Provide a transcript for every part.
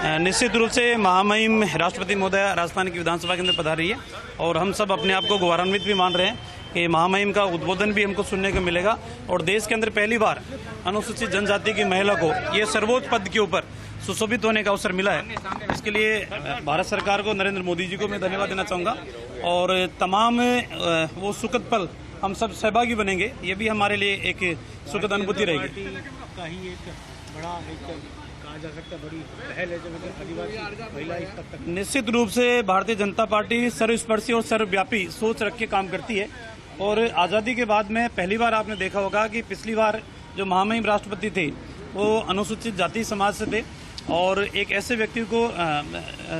निश्चित रूप से महामहिम राष्ट्रपति महोदय राजस्थान की विधानसभा के अंदर पधार रही है और हम सब अपने आप को गौरवान्वित भी मान रहे हैं कि महामहिम का उद्बोधन भी हमको सुनने को मिलेगा और देश के अंदर पहली बार अनुसूचित जनजाति की महिला को ये सर्वोच्च पद के ऊपर सुशोभित होने का अवसर मिला है। इसके लिए भारत सरकार को, नरेंद्र मोदी जी को मैं धन्यवाद देना चाहूँगा और तमाम वो सुखद पल हम सब सहभागी बनेंगे, ये भी हमारे लिए एक सुखद अनुभूति रहेगी। निश्चित रूप से भारतीय जनता पार्टी सर्वस्पर्शी और सर्वव्यापी सोच रख के काम करती है और आज़ादी के बाद में पहली बार आपने देखा होगा कि पिछली बार जो महामहिम राष्ट्रपति थे वो अनुसूचित जाति समाज से थे और एक ऐसे व्यक्ति को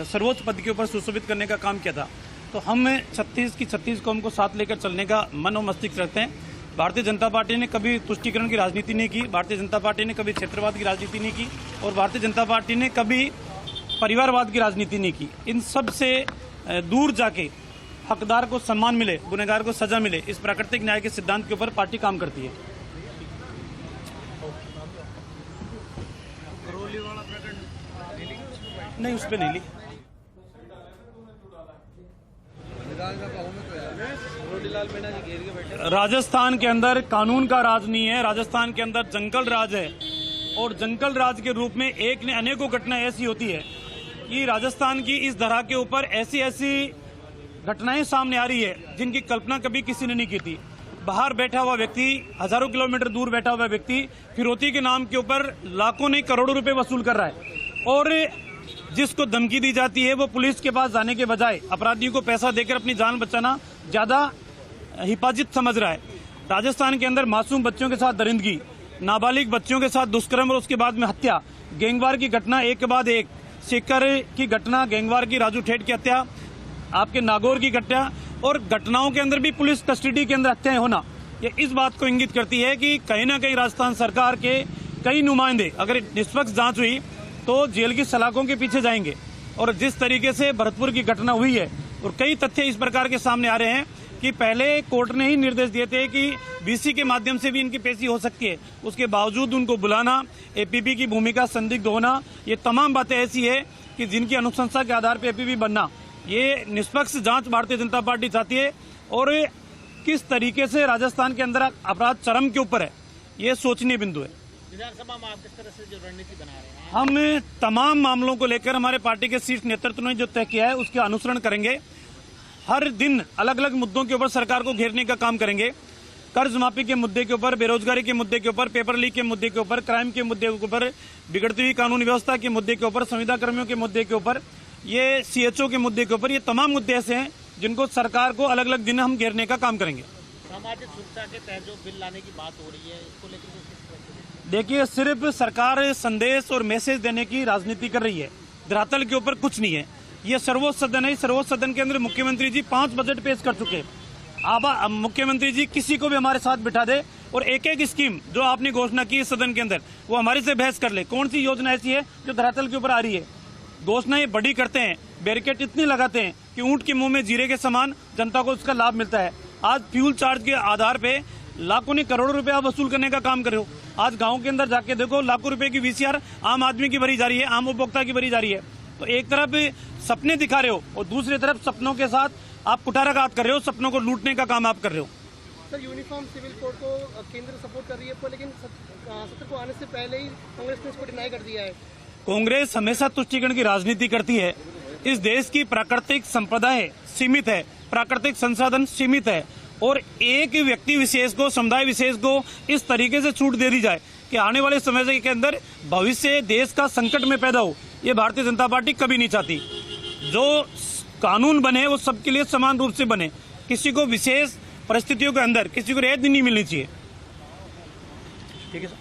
सर्वोच्च पद के ऊपर सुशोभित करने का काम किया था। तो हम 36 कौम को साथ लेकर चलने का मन और मस्तिष्क रखते हैं। भारतीय जनता पार्टी ने कभी तुष्टीकरण की राजनीति नहीं की, भारतीय जनता पार्टी ने कभी क्षेत्रवाद की राजनीति नहीं की और भारतीय जनता पार्टी ने कभी परिवारवाद की राजनीति नहीं की। इन सब से दूर जाके हकदार को सम्मान मिले, गुनहगार को सजा मिले, इस प्राकृतिक न्याय के सिद्धांत के ऊपर पार्टी काम करती है। नहीं, उस पर नहीं ली। राजस्थान के अंदर कानून का राज नहीं है, राजस्थान के अंदर जंगल राज है और जंगल राज के रूप में एक ने अनेकों घटनाएं ऐसी होती है कि राजस्थान की इस धरा के ऊपर ऐसी ऐसी घटनाएं सामने आ रही है जिनकी कल्पना कभी किसी ने नहीं की थी। बाहर बैठा हुआ व्यक्ति, हजारों किलोमीटर दूर बैठा हुआ व्यक्ति फिरौती के नाम के ऊपर लाखों नहीं करोड़ों रुपए वसूल कर रहा है और जिसको धमकी दी जाती है वो पुलिस के पास जाने के बजाय अपराधियों को पैसा देकर अपनी जान बचाना ज्यादा हिफाजत समझ रहा है। राजस्थान के अंदर मासूम बच्चों के साथ दरिंदगी, नाबालिग बच्चों के साथ दुष्कर्म और उसके बाद में हत्या, गैंगवार की घटना एक के बाद एक, सीकर की घटना, गैंगवार की राजू ठेठ की हत्या, आपके नागौर की घटना और घटनाओं के अंदर भी पुलिस कस्टडी के अंदर हत्याएं होना, ये इस बात को इंगित करती है कि कहीं ना कहीं राजस्थान सरकार के कई नुमाइंदे अगर निष्पक्ष जांच हुई तो जेल की सलाखों के पीछे जाएंगे। और जिस तरीके से भरतपुर की घटना हुई है और कई तथ्य इस प्रकार के सामने आ रहे हैं कि पहले कोर्ट ने ही निर्देश दिए थे कि बीसी के माध्यम से भी इनकी पेशी हो सकती है, उसके बावजूद उनको बुलाना, एपीपी की भूमिका संदिग्ध होना, ये तमाम बातें ऐसी है कि जिनकी अनुशंसा के आधार पर एपीपी बनना, ये निष्पक्ष जांच भारतीय जनता पार्टी चाहती है। और किस तरीके से राजस्थान के अंदर अपराध चरम के ऊपर है, ये सोचनीय बिंदु है। विधानसभा में आप किस तरह से जो रणनीति बना रहे हैं? हम तमाम मामलों को लेकर हमारे पार्टी के शीर्ष नेतृत्व ने जो तय किया है उसके अनुसरण करेंगे। हर दिन अलग अलग मुद्दों के ऊपर सरकार को घेरने का काम करेंगे। कर्ज माफी के मुद्दे के ऊपर, बेरोजगारी के मुद्दे के ऊपर, पेपर लीक के मुद्दे के ऊपर, क्राइम के मुद्दे के ऊपर, बिगड़ती हुई कानून व्यवस्था के मुद्दे के ऊपर, संविदा कर्मियों के मुद्दे के ऊपर, ये सीएचओ के मुद्दे के ऊपर, ये तमाम मुद्दे ऐसे हैं जिनको सरकार को अलग अलग दिन हम घेरने का काम करेंगे। सामाजिक सुरक्षा के तहत जो बिल लाने की बात हो रही है, इसको लेकर देखिए, सिर्फ सरकार संदेश और मैसेज देने की राजनीति कर रही है, धरातल के ऊपर कुछ नहीं है। ये सर्वोच्च सदन है, सर्वोच्च सदन के अंदर मुख्यमंत्री जी 5 बजट पेश कर चुके हैं। अब मुख्यमंत्री जी किसी को भी हमारे साथ बिठा दे और एक एक स्कीम जो आपने घोषणा की इस सदन के अंदर वो हमारे से बहस कर ले। कौन सी योजना ऐसी है जो धरातल के ऊपर आ रही है? घोषणाएं बड़ी करते हैं, बैरिकेड इतनी लगाते हैं कि ऊंट के मुंह में जीरे के समान जनता को उसका लाभ मिलता है। आज फ्यूल चार्ज के आधार पे लाखों ने करोड़ों रुपए आप वसूल करने का काम कर रहे हो। आज गांव के अंदर जाके देखो, लाखों रुपए की वीसीआर आम आदमी की भरी जा रही है, आम उपभोक्ता की भरी जा रही है। तो एक तरफ सपने दिखा रहे हो और दूसरी तरफ सपनों के साथ आप कुठाराघात कर रहे हो, सपनों को लूटने का काम आप कर रहे हो। सर, यूनिफॉर्म सिविल कोड को केंद्र सपोर्ट कर रही है, लेकिन सत्र को आने से पहले ही कांग्रेस ने इसको डिनाई कर दिया है। कांग्रेस हमेशा तुष्टीकरण की राजनीति करती है। इस देश की प्राकृतिक संपदाएं सीमित है, प्राकृतिक संसाधन सीमित है और एक व्यक्ति विशेष को, समुदाय विशेष को इस तरीके से छूट दे दी जाए कि आने वाले समय के अंदर भविष्य देश का संकट में पैदा हो, ये भारतीय जनता पार्टी कभी नहीं चाहती। जो कानून बने वो सबके लिए समान रूप से बने, किसी को विशेष परिस्थितियों के अंदर किसी को रियायत नहीं मिलनी चाहिए। ठीक है सर।